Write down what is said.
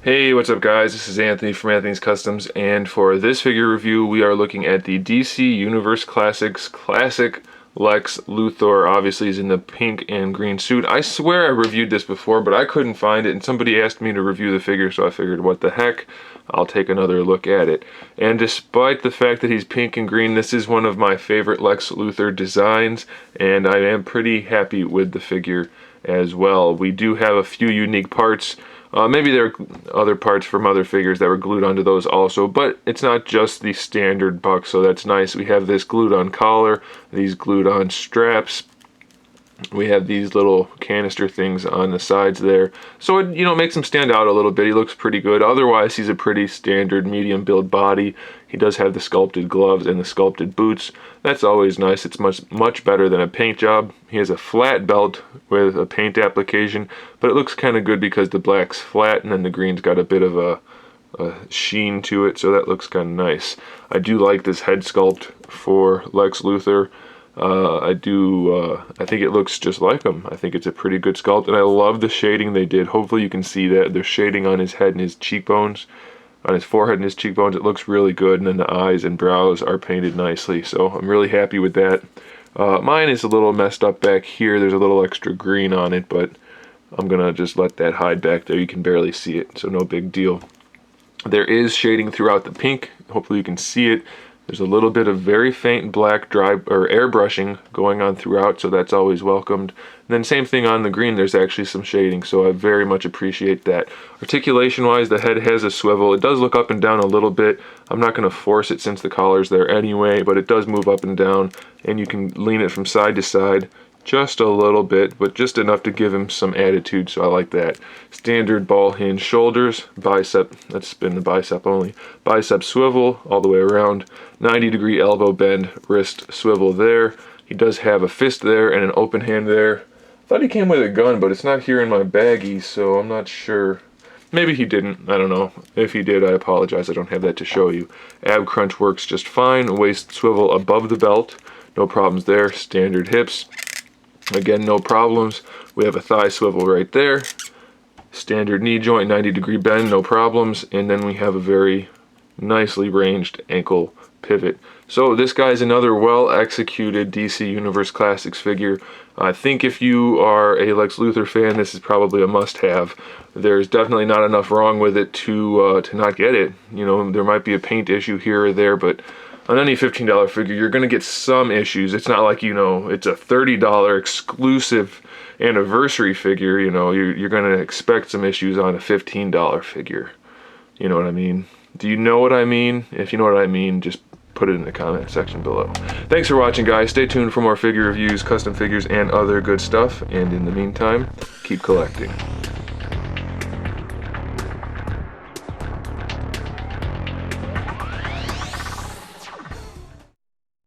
Hey, what's up guys? This is Anthony from Anthony's Customs, and for this figure review we are looking at the DC Universe Classics Classic LEX LUTHOR. Obviously he's in the pink and green suit. I swear I reviewed this before, but I couldn't find it, and somebody asked me to review the figure, so I figured what the heck, I'll take another look at it. And despite the fact that he's pink and green, this is one of my favorite LEX LUTHOR designs, and I am pretty happy with the figure as well. We do have a few unique parts. Maybe there are other parts from other figures that were glued onto those also, but it's not just the standard buck, so that's nice. We have this glued on collar, these glued on straps. We have these little canister things on the sides there, so it makes him stand out a little bit. He looks pretty good. Otherwise, he's a pretty standard medium build body. He does have the sculpted gloves and the sculpted boots. That's always nice. It's much better than a paint job. He has a flat belt with a paint application, but it looks kind of good because the black's flat and then the green's got a bit of a sheen to it, so that looks kind of nice. I do like this head sculpt for LEX LUTHOR. I think it looks just like him. I think it's a pretty good sculpt, and I love the shading they did. Hopefully you can see that. There's shading on his head and his cheekbones, on his forehead and his cheekbones. It looks really good, and then the eyes and brows are painted nicely, so I'm really happy with that. Mine is a little messed up back here. There's a little extra green on it, but I'm gonna just let that hide back there. You can barely see it, so no big deal. There is shading throughout the pink. Hopefully you can see it. There's a little bit of very faint black dry or airbrushing going on throughout, so that's always welcomed. And then same thing on the green, there's actually some shading, so I very much appreciate that. Articulation wise, the head has a swivel. It does look up and down a little bit. I'm not going to force it since the collar's there anyway, but it does move up and down, and you can lean it from side to side just a little bit, but just enough to give him some attitude, so I like that. Standard ball hinge shoulders, bicep, let's spin the bicep only, bicep swivel all the way around, 90-degree elbow bend, wrist swivel there. He does have a fist there and an open hand there. I thought he came with a gun, but it's not here in my baggie, so I'm not sure. Maybe he didn't, I don't know. If he did, I apologize, I don't have that to show you. Ab crunch works just fine, waist swivel above the belt, no problems there. Standard hips, again, no problems. We have a thigh swivel right there. Standard knee joint, 90-degree bend, no problems. And then we have a very nicely ranged ankle pivot. So this guy's another well-executed DC Universe Classics figure. I think if you are a LEX LUTHOR fan, this is probably a must-have. There's definitely not enough wrong with it to not get it. There might be a paint issue here or there, but on any $15 figure, you're going to get some issues. It's not like, it's a $30 exclusive anniversary figure. You're going to expect some issues on a $15 figure. You know what I mean? Do you know what I mean? If you know what I mean, just put it in the comment section below. Thanks for watching, guys. Stay tuned for more figure reviews, custom figures, and other good stuff. And in the meantime, keep collecting.